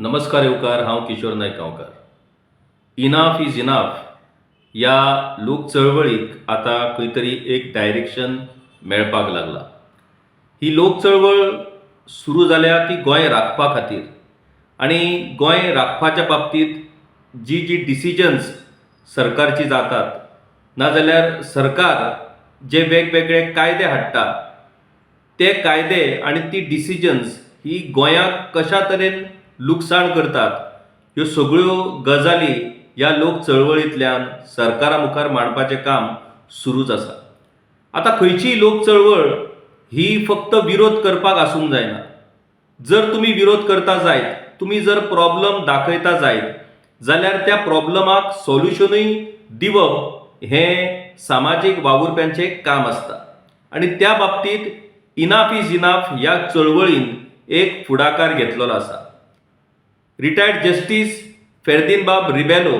नमस्कार येवकार, हांव किशोर नायक गांवकार। इनाफ इज इनाफ या लोक चळवळीक आता खंय तरी एक डायरेक्शन मेळपाक लागला। ही लोक चळवळ सुरू जाल्या ती गोंय राखपा खातीर आणि गोंय राखपाच्या बाबतीत जी डिसिजन्स सरकारची जातात, नाजाल्यार सरकार जे वेगवेगळे कायदे हाडटा ते कायदे आणि ती डिसिजन्स ही गोंयाक कशा तरेन लुकसाण करतात, ह्यो सगळ्यो गजाली ह्या लोक चळवळींतल्यान सरकारा मुखार मांडपाचें काम सुरूच आसा। आता खंयचीय लोक चळवळ ही फक्त विरोध करपाक आसूंक जायना। जर तुम्ही विरोध करता जायत, तुम्ही जर प्रॉब्लेम दाखयता जायत, जाल्यार त्या प्रॉब्लेमाक सॉल्युशनूय दिवप हें सामाजीक वावुरप्यांचें काम आसता आणि त्या बाबतीत इनाफ इज इनाफ ह्या चळवळीन एक फुडाकार घेतलेलो आसा। रिटायर्ड जस्टिस फेर्दिनबाब रिबेलो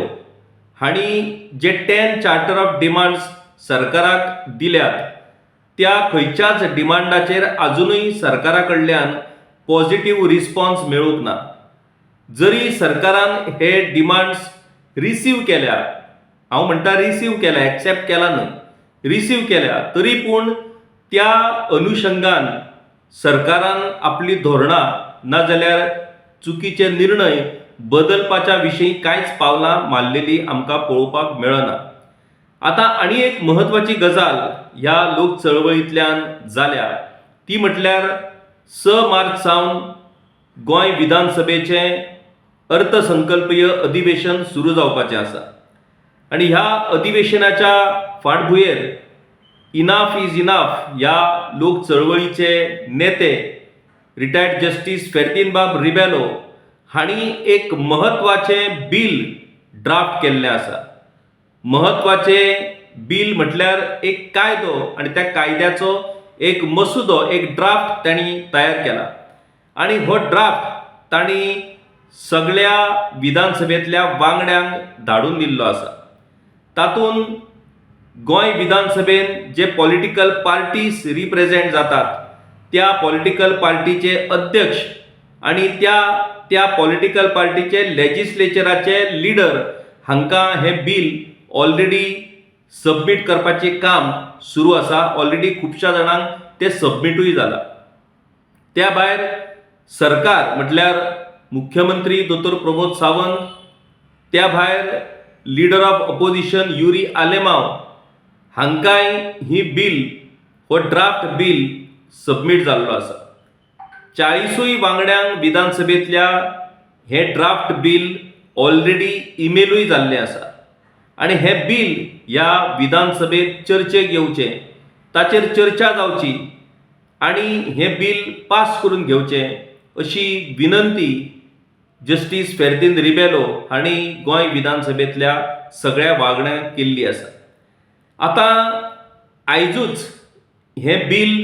हांणी जे 10 चार्टर ऑफ डिमांड्स सरकाराक दिल्यात, त्या खंयच्याच डिमांडाचेर आजुनूय सरकारा कडल्यान पॉझिटिव्ह रिस्पॉन्स मेळूंक ना। जरी सरकारान हे डिमांड्स रिसीव केल्या, हांव म्हणटा रिसीव केल्या, एक्सेप्ट केला न्हय, रिसीव केल्या, तरी पूण त्या अनुशंगान सरकारान आपली धोरणां नाजाल्यार चुकीचे निर्णय बदलपाच्या विशीं कांयच पावलां मारलेली आमकां पळोवपाक मेळना। आता आनी एक महत्वाची गजाल ह्या लोक चळवळींतल्यान जाल्या ती म्हटल्यार 6 मार्च सावन गोंय विधानसभेचें अर्थसंकल्पीय अधिवेशन सुरू जावपाचें आसा आणि ह्या अधिवेशनाच्या फाटभुंयेर इनाफ इज इनाफ ह्या लोक चळवळीचे नेते रिटायर्ड जस्टिस फेर्दिनबाब रिबेलो हांणी एक महत्वाचें बिल ड्राफ्ट केल्लें आसा। महत्वाचें बिल म्हटल्यार एक कायदो आणि त्या कायद्याचो एक मसुदो, एक ड्राफ्ट तांणी तयार केला आणि हो ड्राफ्ट तांणी सगळ्या विधानसभेंतल्या वांगड्यांक धाडून दिल्लो आसा। तातूंत गोंय विधानसभेन जे पॉलिटिकल पार्टीज रिप्रेझेंट जातात, त्या पॉलिटिकल पार्टीचे अध्यक्ष आणि त्या पॉलिटिकल पार्टीचे लेजिस्लेचराचे लीडर हांकां हे बिल ऑलरेडी सबमीट करपाचें काम सुरू आसा। ऑलरेडी खुबश्या जाणांक ते सबमीटूय जाला। त्या भायर सरकार म्हटल्यार मुख्यमंत्री दोतोर प्रमोद सावंत, त्या भायर leader of opposition Yuri Alemao हांकांय ही बिल, हो ड्राफ्ट बिल सबमीट जाल्लो आसा। 40 वांगड्यांक विधानसभेंतल्या हे ड्राफ्ट बिल ऑलरेडी इमेलूय जाल्लें आसा आणि हे बिल ह्या विधानसभेत चर्चेक येवचें, ताचेर चर्चा जावची आणि हे बिल पास करून घेवचें अशी विनंती जस्टिस फेर्दिन रिबेलो हांणी गोंय विधानसभेंतल्या सगळ्या वांगड्यांक केल्ली आसा। आता आयजूच हे bill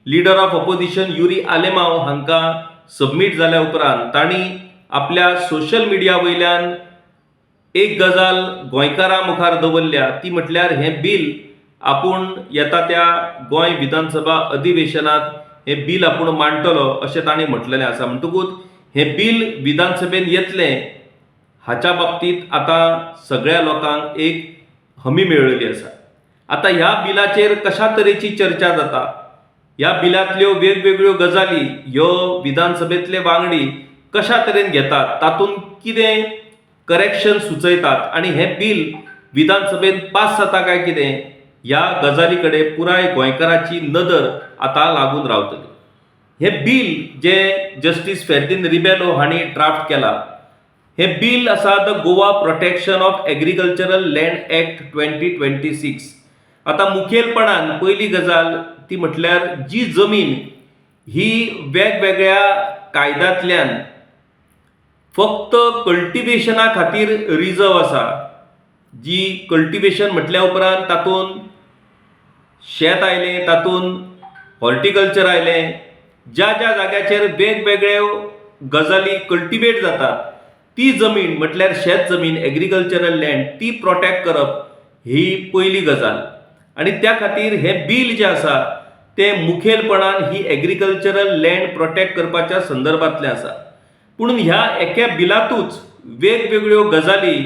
leader of opposition Yuri Alemao हांकां सबमीट जाल्या उपरांत तांणी आपल्या सोशल मिडिया वयल्यान एक गजाल गोंयकारां मुखार दवरल्या, ती म्हटल्यार हे बिल आपूण येता त्या गोंय विधानसभा अधिवेशनात हे बिल आपूण मांडटलो अशें तांणी म्हटलेलें आसा। म्हणटकूच हे बिल विधानसभेन येतलें हाच्या बाबतीत आता सगळ्या लोकांक एक हमी मेळिल्ली आसा। आता ह्या बिलाचेर कशा तरेची चर्चा जाता, ह्या बिलांतल्यो वेगवेगळ्यो गजाली ह्यो विधानसभेंतले वांगडी कशा तरेन घेतात, तातूंत कितें करेक्शन सुचयतात आणि हे बिल विधानसभेत पास जाता काय कितें, ह्या गजाली कडेन पुराय गोंयकाराची नदर आता लागून रावतली। हे बिल जे जस्टिस फेर्दिन रिबेलो हांणी ड्राफ्ट केला, हे बिल आसा the Goa protection of agricultural land act 2026। आता मुखेलपणान पयली गजाल ती म्हटल्यार जी जमीन ही वेगवेगळ्या कायद्यांतल्यान फक्त कल्टिवेशना खातीर रिजर्व आसा, जी कल्टिवेशन म्हटल्या उपरांत तातूंत शेत आयलें, तातूंत हॉर्टिकल्चर आयलें, ज्या जाग्याचेर वेगवेगळ्यो गजाली कल्टिवेट जातात ती जमीन म्हटल्यार शेत जमीन, एग्रीकल्चरल लँड, ती प्रोटेक्ट करप ही पयली गजाल आणि त्या खातीर हे बिल जे आसा ते मुखेलपणान ही एग्रीकल्चरल लँड प्रोटेक्ट करपाच्या संदर्भांतलें आसा। पूण ह्या एका बिलातूच वेगवेगळ्यो गजाली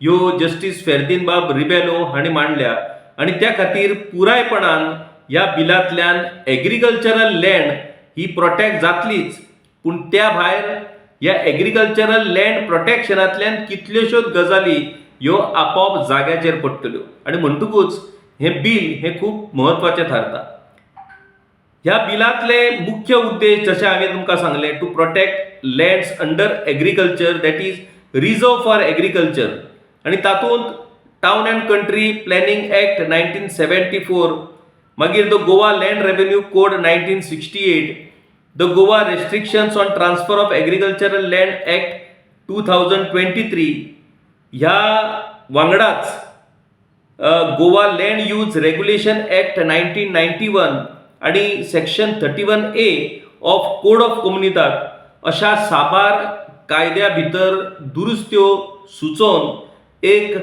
ह्यो जस्टिस फेर्दिनबाब रिबेलो हांणी मांडल्या आनी त्या खातीर पुरायपणान ह्या बिलांतल्यान एग्रीकल्चरल लँड ही प्रोटेक्ट जातलीच, पूण त्या भायर ह्या एग्रीकल्चरल लँड प्रोटेक्शनांतल्यान कितल्योश्योच गजाली ह्यो आपोआप जाग्याचेर पडटल्यो आनी म्हणटकूच हें बिल हें खूब म्हत्वाचें थारता. ह्या बिलांतले मुख्य उद्देश जशें हांवें तुमकां सांगलें, to protect lands under agriculture, that is reserve for agriculture, आनी तातूंत town and country planning act 1974, मागीर the Goa land revenue code 1968, the Goa restrictions on transfer of agricultural land act 2023, ह्या वांगडाच Goa land use regulation act 1991 आणि section 31A of code of कम्युनिटात अशा साबार कायद्या भितर दुरुस्त्यो सुचोवन एक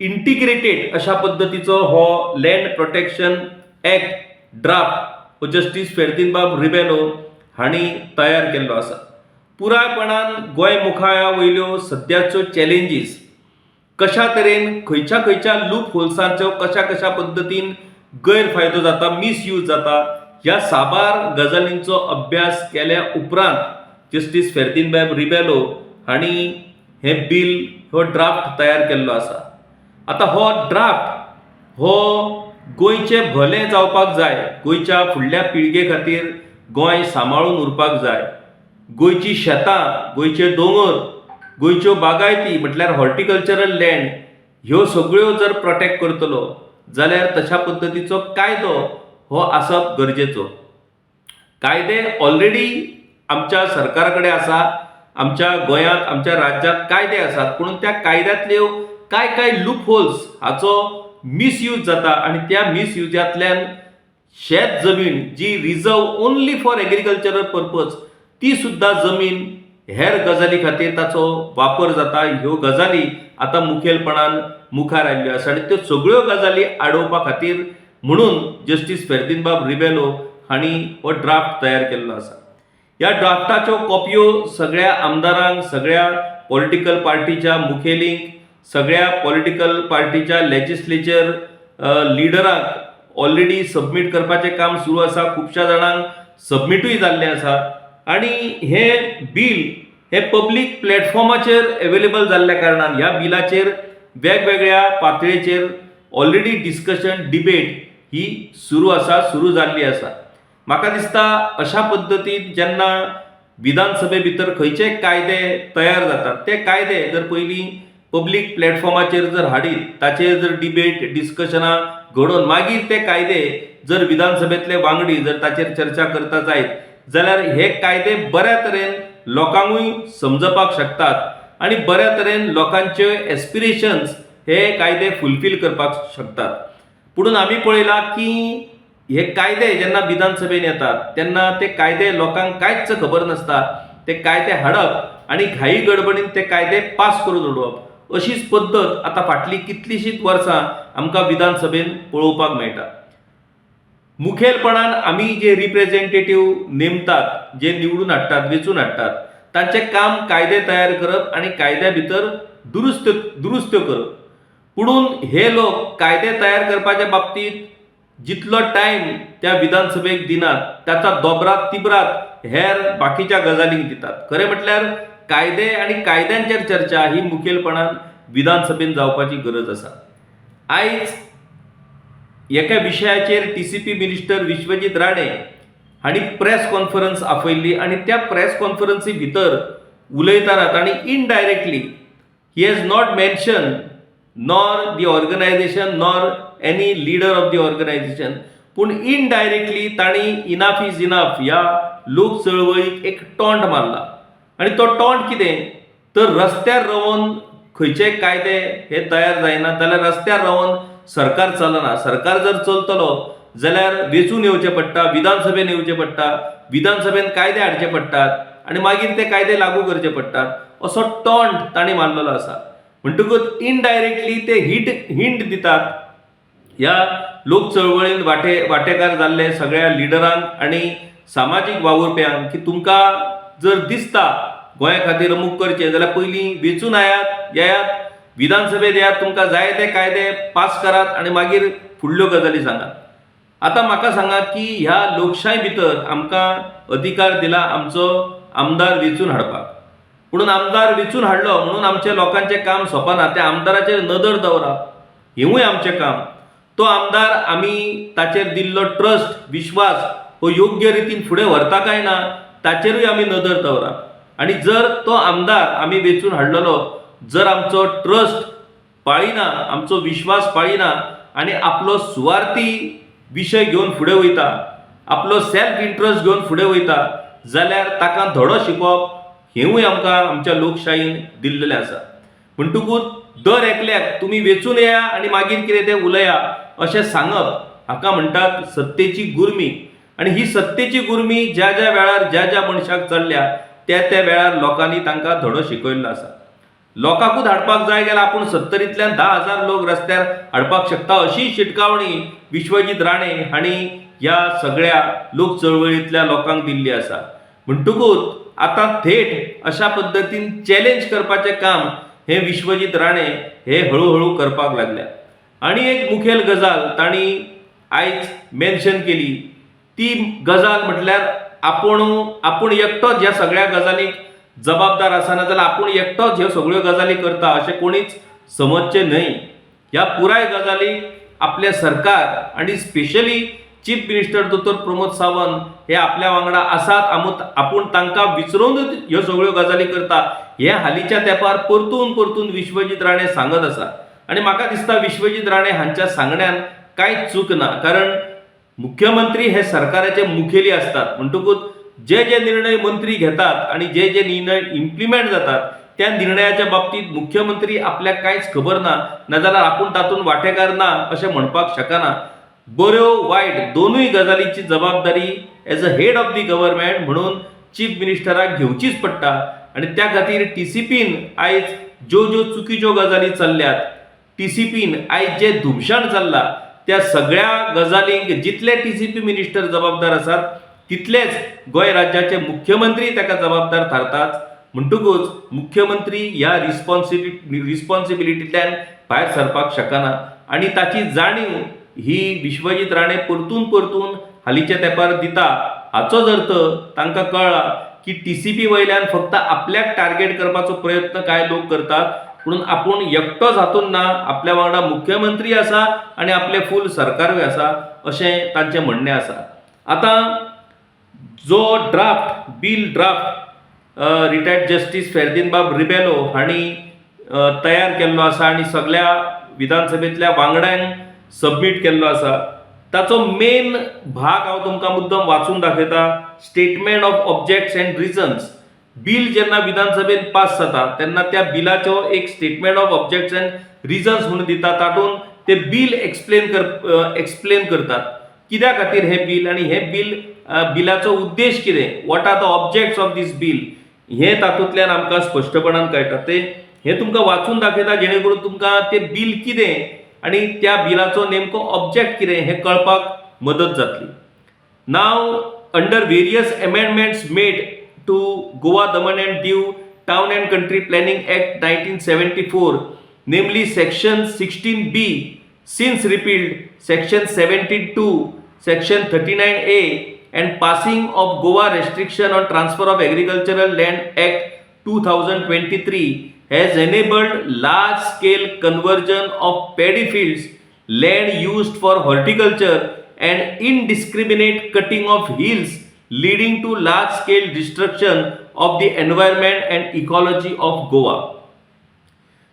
इंटिग्रेटेड अशा पद्दतीचो हो लँड प्रोटेक्शन एक्ट ड्राफ्ट हो जस्टिस फेर्दिनबाब रिबेलो हांणी तयार केल्लो आसा. पुरायपणान गोंय मुखाव्या वयल्यो सद्याच्यो चॅलेंजीस, कशा तरेन खंयच्या लूप होल्सांचो कशा पद्दतीन गैरफायदो जाता, मिसयूज जाता, ह्या साबार गजालींचो अभ्यास केल्या उपरांत जस्टिस फेर्दिनबाब रिबेलो हांणी हें बिल हो ड्राफ्ट तयार केल्लो आसा. आतां हो ड्राफ्ट हो गोंयचें भलें जावपाक जाय, गोंयच्या फुडल्या पिळगे खातीर गोंय सांबाळून उरपाक जाय, गोंयची शेतां, गोंयचे दोंगर, गोंयच्यो बागायती म्हटल्यार हॉर्टिकल्चरल लँड ह्यो सगळ्यो जर प्रोटेक्ट करतलो जाल्यार तशा पद्दतीचो कायदो हो आसप गरजेचो. कायदे ऑलरेडी आमच्या सरकारा कडेन आसा, आमच्या गोंयांत आमच्या राज्यांत कायदे आसात, पूण त्या कायद्यांतल्यो काय लूप होल्स हाचो मिसयूज जाता आनी त्या मिसयूजांतल्यान शेत जमीन जी reserve only for agricultural purpose ती सुद्धा जमीन हेर गजाली खातीर ताचो वापर जाता. ह्यो गजाली आतां मुखेलपणान मुखार आयल्ल्यो आसा आनी त्यो सगळ्यो गजाली आडोवपा खातीर म्हणून जस्टिस फेर्दिनबाब रिबेलो हांणी हो ड्राफ्ट तयार केल्लो आसा. ह्या ड्राफ्टाच्यो कॉपयो सगळ्या आमदारांक, सगळ्या पॉलिटिकल पार्टीच्या मुखेलींक, सगळ्या पॉलिटिकल पार्टीच्या लेजिस्लेचर लिडरांक ऑलरेडी सबमीट करपाचें काम सुरू आसा. खुबश्या जाणांक सबमीटूय जाल्लें आसा आनी हें बिल हे पब्लीक प्लॅटफॉर्माचेर अवेलेबल जाल्ल्या कारणान ह्या बिलाचेर वेगवेगळ्या पातळेचेर ऑलरेडी डिस्कशन, डिबेट ही सुरू जाल्ली आसा. म्हाका दिसता अशा पद्दतीन जेन्ना विधानसभे भितर खंयचे कायदे तयार जातात, ते कायदे जर पयलीं पब्लीक प्लॅटफॉर्माचेर जर हाडीत, ताचेर जर डिबेट, डिस्कशनां घडोवन मागीर ते कायदे जर विधानसभेतले वांगडी जर ताचेर चर्चा करता जायत जाल्यार हे कायदे बऱ्या तरेन लोकांकूय समजपाक शकतात आनी बऱ्या तरेन लोकांचे एस्पिरेशन्स हे कायदे फुलफील करपाक शकतात. पुणून आमी पळयलां की हे कायदे जेन्ना विधानसभेन येतात तेन्ना ते कायदे लोकांक कांयच खबर नासता. ते कायदे हाडप आनी घाई गडबडीन ते कायदे पास करून उडोवप, अशीच पद्दत आतां फाटलीं कितलींशींच वर्सां आमकां विधानसभेन पळोवपाक मेळटा. मुखेलपणान आमी जे रिप्रेझेंटेटिव्ह नेमतात, जे निवडून हाडटात, वेंचून हाडटात, तांचें काम कायदे तयार करप आनी कायद्या भितर दुरुस्त्यो करप. पुणून हे लोक कायदे तयार करपाच्या बाबतींत जितलो टायम त्या विधानसभेक दिनात ताचा दोबरात तिबरात हेर बाकीच्या गजालींक दितात. खरें म्हटल्यार कायदे आनी कायद्यांचेर चर्चा ही मुखेलपणान विधानसभेन जावपाची गरज आसा. आयज एका विशयाचेर TCP मिनिस्टर विश्वजीत राणे हांणी प्रेस कॉन्फरन्स आपयल्ली आनी त्या प्रेस कॉन्फरन्सी भितर उलयतना तांणी indirectly he has not mention nor the organisation nor any leader of the organisation, पूण इनडायरेक्टली तांणी इनाफ इज इनाफ ह्या लोक चळवळीक एक टॉन्ट मारला. आनी तो टॉन्ट कितें तर रस्त्यार रावन खंयचे कायदे हे तयार जायना जाल्यार रस्त्यार रावन सरकार चलना. सरकार जर चलतलो जाल्यार वेंचून येवचें पडटा, विधानसभेन येवचें पडटा, विधानसभेन कायदे हाडचे पडटात आनी मागीर ते कायदे लागू करचे पडटात, असो टॉन्ट तांणी मारलेलो आसा. म्हणटकूच इनडायरेक्टली ते हिंट दितात ह्या लोक चळवळीन वांटेकार जाल्ले सगळ्या लिडरांक आनी सामाजीक वावुरप्यांक की तुमकां जर दिसता गोंया खातीर अमूक करचें जाल्यार पयलीं वेंचून येयात विधानसभेत येयात, तुमकां जाय ते कायदे पास करात आनी मागीर फुडल्यो गजाली सांगात. आतां म्हाका सांगा की ह्या लोकशाय भितर आमकां अधिकार दिला आमचो आमदार वेंचून हाडपाक, म्हणून आमदार वेंचून हाडलो म्हणून आमच्या लोकांचें काम सोंपना, त्या आमदाराचेर नदर दवरप हेवूय आमचें काम. तो आमदार आमी ताचेर दिल्लो ट्रस्ट विश्वास हो योग्य रितीन फुडें व्हरता काय ना ताचेरूय आमी नदर दवरप. आनी जर तो आमदार आमी वेंचून हाडलेलो जर आमचो ट्रस्ट पाळिना, आमचो विश्वास पाळिना आनी आपलो सुवार्थी विशय घेवन फुडें वयता, आपलो सेल्फ इंट्रस्ट घेवन फुडें वयता, जाल्यार ताका धडो शिकोवप हेवूय आमकां आमच्या लोकशायेन दिल्लेलें आसा. म्हणटकूच दर एकल्याक तुमी वेंचून येया आनी मागीर कितें तें उलया अशें सांगप हाका म्हणटात सत्तेची गुर्मी. आनी ही सत्तेची गुर्मी ज्या ज्या वेळार ज्या ज्या मनशाक चडल्या त्या त्या वेळार लोकांनी तांकां धडो शिकयल्लो आसा. लोकांकूच हाडपाक जाय जाल्यार आपूण 70तल्यान 10,000 लोक रस्त्यार हाडपाक शकता अशी शिटकावणी विश्वजीत राणे हांणी ह्या सगळ्या लोक चळवळींतल्या लोकांक दिल्ली आसा. म्हणटकूच आतां थेट अशा पद्दतीन चॅलेंज करपाचें काम हे विश्वजीत राणे हे हळूहळू करपाक लागल्या. आनी एक मुखेल गजाल तांणी आयज मेन्शन केली ती गजाल म्हटल्यार आपूण एकटोच ह्या सगळ्या गजालीक जबाबदार आसना, जाल्यार आपूण एकटोच ह्यो सगळ्यो गजाली करता अशें कोणीच समजचें न्हय. ह्या पुराय गजालीक आपले सरकार आनी स्पेशली चीफ मिनिस्टर दोतोर प्रमोद सावंत हे आपल्या वांगडा आसात, आपूण तांकां विसरूनच ह्यो सगळ्यो गजाली करता हे हालींच्या तेंपार परतून विश्वजीत राणे सांगत आसा. आनी म्हाका दिसता विश्वजीत राणे हांच्या सांगण्यान कांयच चूक ना, कारण मुख्यमंत्री हे सरकाराचे मुखेली असतात. म्हणटकूच जे जे निर्णय मंत्री घेतात आणि जे जे निर्णय इम्प्लिमेंट जातात त्या निर्णयाच्या बाबतीत मुख्यमंत्री आपल्याक कांयच खबर ना, नाजाल्यार आपूण तातूंत वांटेकार ना अशें म्हणपाक शकना. बऱ्यो वायट दोनूय गजालींची जबाबदारी as a head of the government म्हणून चीफ मिनिस्टराक घेवचीच पडटा. आनी त्या खातीर टीसीपीन आयज ज्यो ज्यो चुकीच्यो गजाली चल्ल्यात, टीसीपीन आयज जे धुमशाण चल्ला त्या सगळ्या गजालींक जितले टीसीपी मिनिस्टर जबाबदार आसात तितलेच गोंय राज्याचे मुख्यमंत्री ताका जबाबदार थारतात. म्हणटकूच मुख्यमंत्री ह्या रिस्पॉन्सिबिलिटींतल्यान भायर सरपाक शकना आनी ताची जाणीव ही विश्वजीत राणे परतून हालींच्या तेंपार दिता. हाचोच अर्थ तांकां कळ्ळा की टीसीपी वयल्यान फक्त आपल्याक टार्गेट करपाचो प्रयत्न कांय लोक करतात, म्हणून आपूण एकटोच हातून ना, आपल्या वांगडा मुख्यमंत्री आसा आनी आपले फूल सरकारूय आसा अशें तांचें म्हणणें आसा. आतां जो बिल ड्राफ्ट रिटायर्ड जस्टीस फेर्दिनबाब रिबेलो हांणी तयार केल्लो आसा आनी सगळ्या विधानसभेंतल्या वांगड्यांक सबमीट केल्लो आसा, ताचो मेन भाग हांव तुमकां मुद्दम वाचून दाखयता. Statement of objects and reasons. Bill जेन्ना विधानसभेन पास जाता तेन्ना त्या बिलाचो एक statement of objects and reasons म्हणून दिता. तातूंत ते बिल एक्सप्लेन करतात कित्या खातीर हे बिल आनी हे बिलाचो उद्देश कितें, what are the objects of this bill हे तातूंतल्यान आमकां स्पश्टपणान कळटा. हे तुमकां वाचून दाखयता जेणे करून तुमकां ते बिल कितें आनी त्या बिलाचो नेमको ऑब्जेक्ट कितें हें कळपाक मदत जातली. Now under various amendments made to Goa Daman and Diu town and country planning act 1974, namely section 16B since repealed, section 72, section 39A and passing of Goa Restriction on Transfer of Agricultural Land Act 2023 has enabled large scale conversion of paddy fields, land used for horticulture and indiscriminate cutting of hills leading to large scale destruction of the environment and ecology of Goa.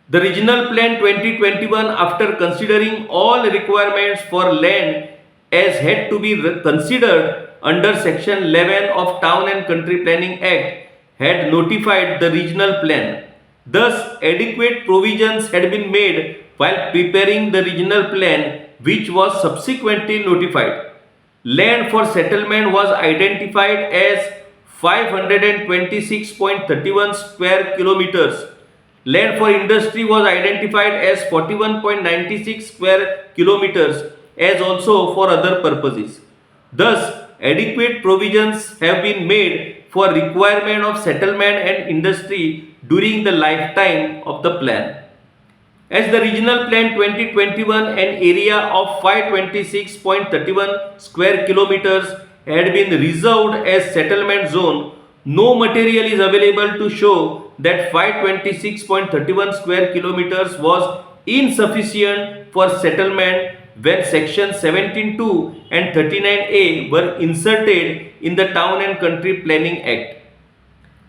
The Regional Plan 2021, after considering all requirements for land as had to be considered under Section 11 of Town and Country Planning Act, had notified the regional plan. Thus, adequate provisions had been made while preparing the regional plan, which was subsequently notified. Land for settlement was identified as 526.31 square kilometers. Land for industry was identified as 41.96 square kilometers, as also for other purposes. Thus, adequate provisions have been made for requirement of settlement and industry during the lifetime of the plan. As the regional plan 2021, an area of 526.31 square kilometers had been reserved as settlement zone, no material is available to show that 526.31 square kilometers was insufficient for settlement when section 17(2) and 39A were inserted in the Town and Country Planning Act.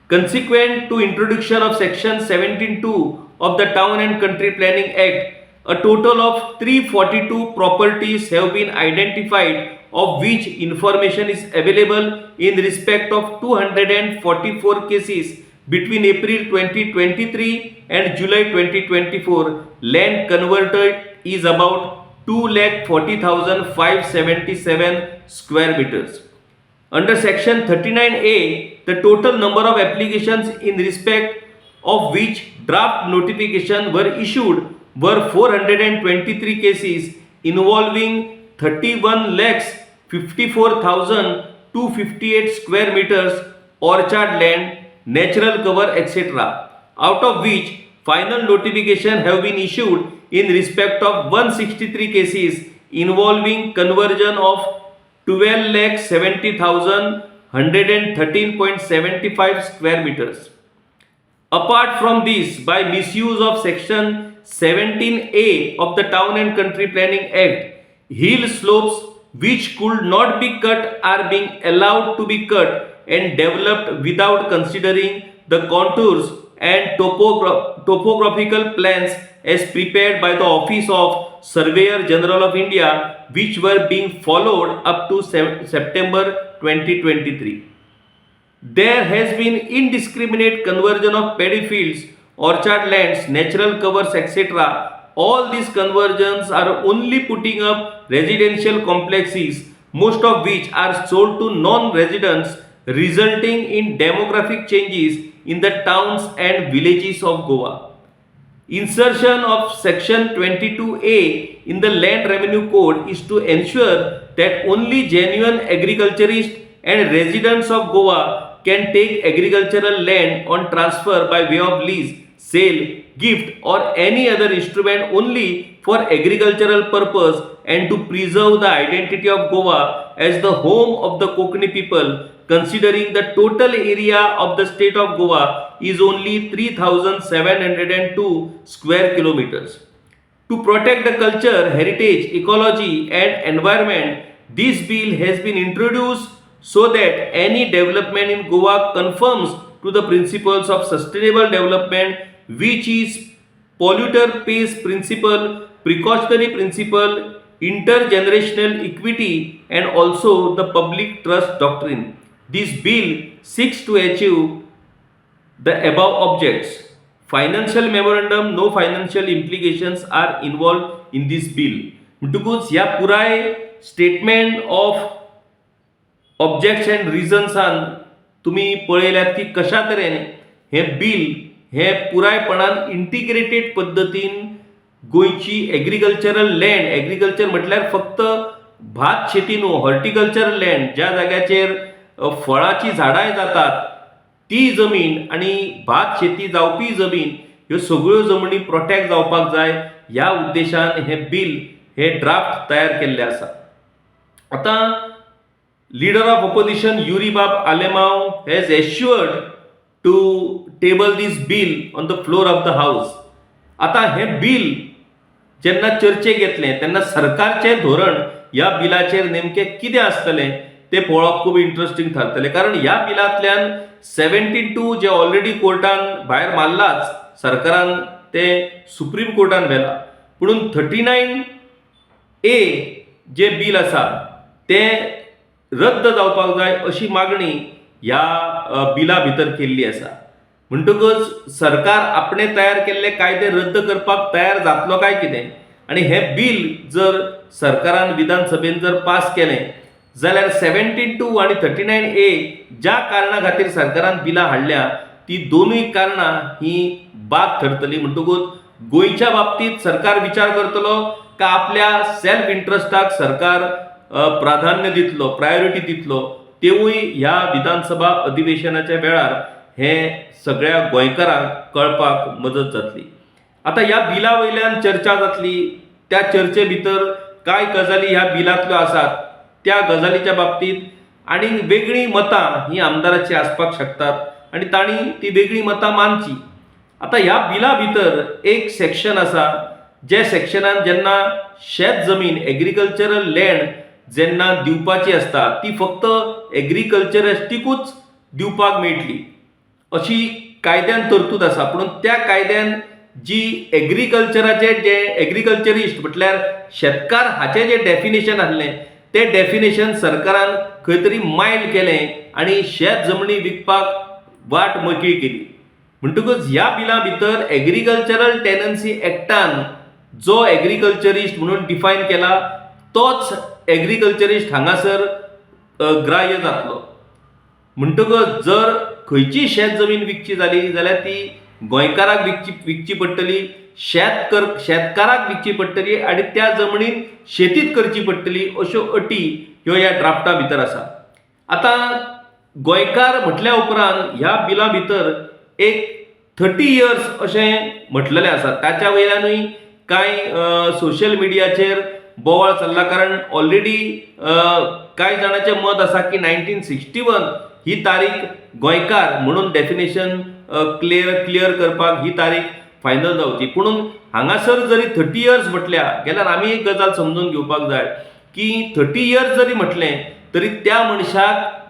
Consequent to introduction of section 17(2) of the Town and Country Planning Act, a total of 342 properties have been identified, of which information is available in respect of 244 cases between April 2023 and July 2024. Land converted is about 2,40,577 square meters. Under section 39A, the total number of applications in respect of which draft notification were issued were 423 cases involving 31,54,258 square meters orchard land, natural cover, etc., out of which final notification have been issued in respect of 163 cases involving conversion of 12,70,113.75 square meters. Apart from this, by misuse of section 17A of the Town and Country Planning Act, hill slopes which could not be cut are being allowed to be cut and developed without considering the contours and topographical plans as prepared by the Office of Surveyor General of India, which were being followed up to September 2023. There has been indiscriminate conversion of paddy fields, orchard lands, natural covers, etc. All these conversions are only putting up residential complexes, most of which are sold to non-residents, resulting in demographic changes in the towns and villages of Goa. Insertion of section 22A in the Land Revenue Code is to ensure that only genuine agriculturists and residents of Goa can take agricultural land on transfer by way of lease, sale, gift, or any other instrument only for agricultural purpose, and to preserve the identity of Goa as the home of the Konkani people, considering the total area of the state of Goa is only 3,702 square kilometers. To protect the culture, heritage, ecology, and environment, this bill has been introduced so that any development in Goa conforms to the principles of sustainable development, which is polluter pays principle, precautionary principle, intergenerational equity, and also the public trust doctrine. This bill seeks to achieve the above objects. Financial memorandum, no financial implications are involved in this bill. म्हणटकूच ह्या पुराय statement of objects and रिझन्सान तुम्ही पळयल्यात की कशा तरेन हे bill हे पुरायपणान इंटिग्रेटेड पद्दतीन गोंयची एग्रीकल्चरल लँड, एग्रीकल्चर म्हटल्यार फक्त भात शेती न्हू, हॉर्टिकल्चरल लँड, ज्या जाग्याचेर फळाची झाडांय जातात ती जमीन आणि भात शेती जावपी जमीन ह्यो सगळ्यो जमनी प्रोटेक्ट जावपाक जाय ह्या उद्देशान हे बिल हे ड्राफ्ट तयार केल्ले आसा. आता लीडर ऑफ ऑपोजिशन युरीबाब Alemao has assured to table this bill on the floor of the house. आता हे बिल जेन्ना चर्चेक येतलें तेन्ना सरकारचें धोरण ह्या बिलाचेर नेमकें कितें आसतलें ते पळोवप खूब इंटरेस्टिंग थारतलें. कारण ह्या बिलांतल्यान 17(2) जे ऑलरेडी कोर्टान भायर मारलाच, सरकारान ते सुप्रीम कोर्टान व्हेला, पुणून 39A जे बिल आसा तें रद्द जावपाक जाय अशी मागणी ह्या बिला भितर केल्ली आसा. म्हणटकच सरकार आपणे तयार केल्ले कायदे रद्द करपाक तयार जातलो काय कितें, आनी हे बिल जर सरकारान विधानसभेन जर पास केलें जाल्यार 17(2) आनी 39A ज्या कारणा खातीर सरकारान बिलां हाडल्या ती दोनूय कारणां ही बाद ठरतली. म्हणटकूच गोंयच्या बाबतींत सरकार विचार करतलो का आपल्या सेल्फ इंट्रस्टाक सरकार प्राधान्य दितलो, प्रायोरिटी दितलो, तेवूय ह्या विधानसभा अधिवेशनाच्या वेळार हे सगळ्या गोंयकारांक कळपाक मदत जातली. आता ह्या बिला वयल्यान चर्चा जातली. त्या चर्चे भितर कांय गजाली ह्या बिलांतल्यो आसात, त्या गजालीच्या बाबतीत आणि वेगळी मतां ही आमदाराची आसपाक शकतात आणि तांणी ती वेगळी मतां मानची. आता ह्या बिला भितर एक सेक्शन आसा, जे सेक्शनान जेन्ना शेत जमीन एग्रीकल्चरल लँड जेन्ना दिवपाची आसता ती फक्त एग्रीकल्चरिस्टीकूच दिवपाक मेळटली अशी कायद्यान तरतूद आसा. पूण त्या कायद्यान जी एग्रीकल्चराचे जे एग्रीकल्चरिस्ट म्हटल्यार शेतकार हाचे जे डेफिनेशन आसलें ते डेफिनेशन सरकारान खंय तरी मायल्ड केलें आणि शेत जमनी विकपाक वाट मोकळी केली. म्हणटकूच ह्या बिला भितर एग्रीकल्चरल टेनन्सी एक्टान जो एग्रीकल्चरिस्ट म्हणून डिफायन केला तोच एग्रीकल्चरिस्ट हांगासर ग्राह्य जातलो. म्हणटकच जर खंयची शेत जमीन विकची जाली जाल्यार ती गोंयकाराक विकची पडटली, शेतकाराक विकची पडटली आणि त्या जमनीन शेतीच करची पडटली अश्यो अटी ह्यो ह्या ड्राफ्टा भितर आसा. आता गोंयकार म्हटल्या उपरांत ह्या बिला भितर एक 30 इयर्स अशें म्हटलेलें आसा. ताच्या वयल्यानूय कांय सोशल मिडियाचेर बोवाळ चल्ला, कारण ऑलरेडी कांय जाणांचें मत आसा की 1961 ही तारीख गोंयकार म्हणून डेफिनेशन क्लियर करपाक ही तारीख फायनल जावची. पूण हांगासर जरी 30 इयर्स म्हटल्या गेल्यार आमी एक गजाल समजून घेवपाक जाय की 30 इयर्स जरी म्हटलें तरी त्या मनशाक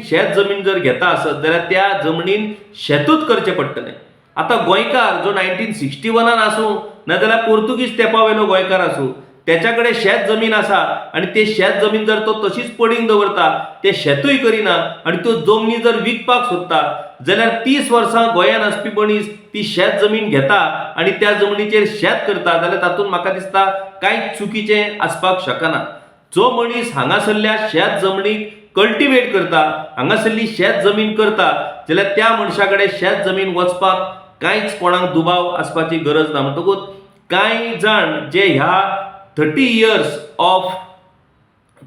शेत जमीन जर घेता आसत जाल्यार त्या जमनीन शेतूच करचें पडटलें. आता गोंयकार जो 1961 आसूं नाजाल्यार पोर्तुगीज तेंपा वयलो गोंयकार आसूं त्याच्या कडेन शेत जमीन आसा आणि ते शेत जमीन जर तो तशीच पडींग दवरता, ते शेतूय करिना आणि तो जमनी जर विकपाक सोदता जाल्यार 30 वर्सां गोंयांत आसपी मनीस ती शेत जमीन घेता आणि त्या जमनीचेर शेत करता जाल्यार तातूंत म्हाका दिसता कांयच चुकीचें आसपाक शकना. जो मनीस हांगासरल्या शेत जमनीक कल्टिवेट करता, हांगासरली शेत जमीन करता जाल्यार त्या मनशा कडेन शेत जमीन वचपाक कांयच कोणाक दुबाव आसपाची गरज ना. म्हणटकूच कांय जाण जे ह्या 30 years of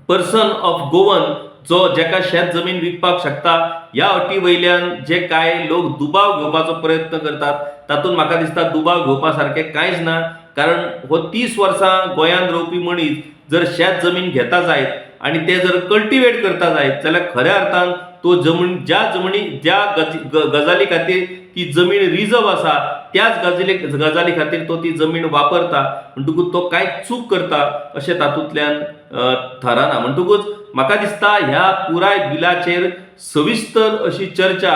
person of Goan जो जेका शेत जमीन विकपाक शकता ह्या अटी वयल्यान जे कांय लोक दुबाव घेवपाचो प्रयत्न करतात तातूंत म्हाका दिसता दुबाव घेवपा सारकें कांयच ना. कारण हो 30 वर्सां गोंयांत रावपी मनीस जर शेत जमीन घेता जायत आणि ते जर कल्टिवेट करता जायत जाल्यार खऱ्या अर्थान तो ज्या गजाली खातीर ती जमीन रिजर्व आसा त्याच गजाली खातीर तो ती जमीन वापरता. म्हणटकूच तो कांयच चूक करता अशें तातूंतल्यान थरना. म्हणटकूच म्हाका दिसता ह्या पुराय बिलाचेर सविस्तर अशी चर्चा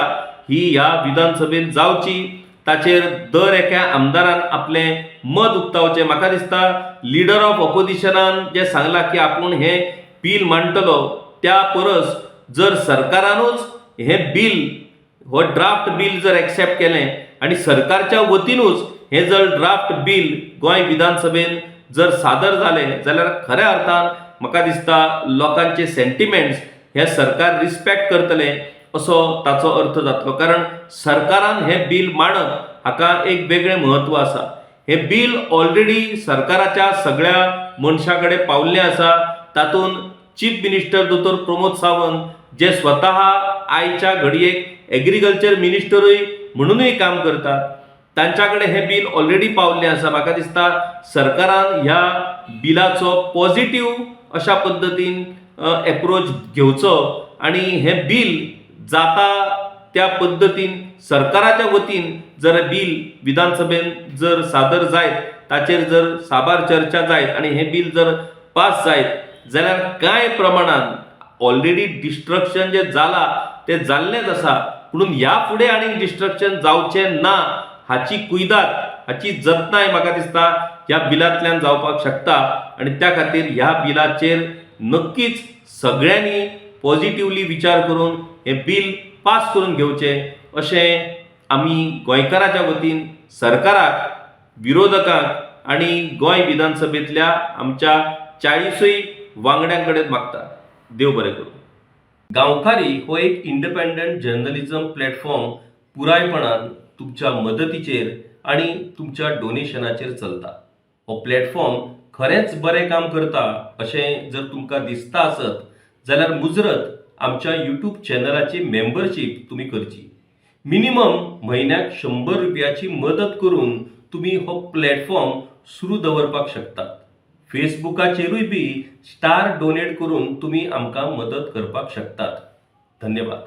ही ह्या विधानसभेत जावची. ताचेर दर एका आमदारान आपलें मत उक्तावचें. म्हाका दिसता लिडर ऑफ ऑपोजिशनान जे सांगलां की आपूण हें बील मांडटलो त्या परस जर सरकारानूच हें बील हो ड्राफ्ट बील जर एक्सेप्ट केलें आणि सरकारच्या वतीनूच हे जर ड्राफ्ट बील गोंय विधानसभेन जर सादर जालें जाल्यार खऱ्या अर्थान म्हाका दिसता लोकांचे सेंटिमेंट्स हे सरकार रिस्पेक्ट करतलें असो ताचो अर्थ जातलो. कारण सरकारान हें बील मांडप हाका एक वेगळें म्हत्व आसा. हें बील ऑलरेडी सरकाराच्या सगळ्या मनशां कडेन पावल्लें आसा. तातूंत चीफ मिनिस्टर दोतोर प्रमोद सावंत जे स्वतः आयच्या घडयेक एग्रीकल्चर मिनिस्टरूय म्हणूनय काम करतात तांच्या कडेन हें बील ऑलरेडी पावल्लें आसा. म्हाका दिसता सरकारान ह्या बिलाचो पॉझिटिव्ह अशा पद्दतीन एप्रोच घेवचो आणि हें बील जाता त्या पद्दतीन सरकाराच्या वतीन जर बील विधानसभेन जर सादर जायत ताचेर जर साबार चर्चा जायत आणि हें बील जर पास जायत जाल्यार कांय प्रमाणान ऑलरेडी डिस्ट्रक्शन जे जाला ते जाल्लेंच आसा. म्हणून ह्या फुडें आनी डिस्ट्रक्शन जावचें ना हाची कुयदाद हाची जतनाय म्हाका दिसता ह्या बिलांतल्यान जावपाक शकता आणि त्या खातीर ह्या बिलाचेर नक्कीच सगळ्यांनी पॉझिटिव्हली विचार करून हें बील पास करून घेवचें अशें आमी गोंयकाराच्या वतीन सरकाराक, विरोधकांक आणि गोंय विधानसभेंतल्या आमच्या 40 वांगड्यां कडेन मागता. देव बरें करूं. गांवकारी हो एक इंडिपेंडंट जर्नलिझम प्लॅटफॉर्म पुरायपणान तुमच्या मदतीचेर आणि तुमच्या डोनेशनाचेर चलता. हो प्लॅटफॉर्म खरेंच बरें काम करता अशें जर तुमकां दिसता आसत जाल्यार मुजरत आमच्या यूट्यूब चॅनलाची मेंबरशीप तुम्ही करची. मिनिमम म्हयन्याक 100 रुपयाची मदत करून तुम्ही हो प्लॅटफॉर्म सुरू दवरपाक शकतात. फेसबुकाचेरूय बी स्टार डोनेट करून तुम्ही आमकां मदत करपाक शकतात. धन्यवाद.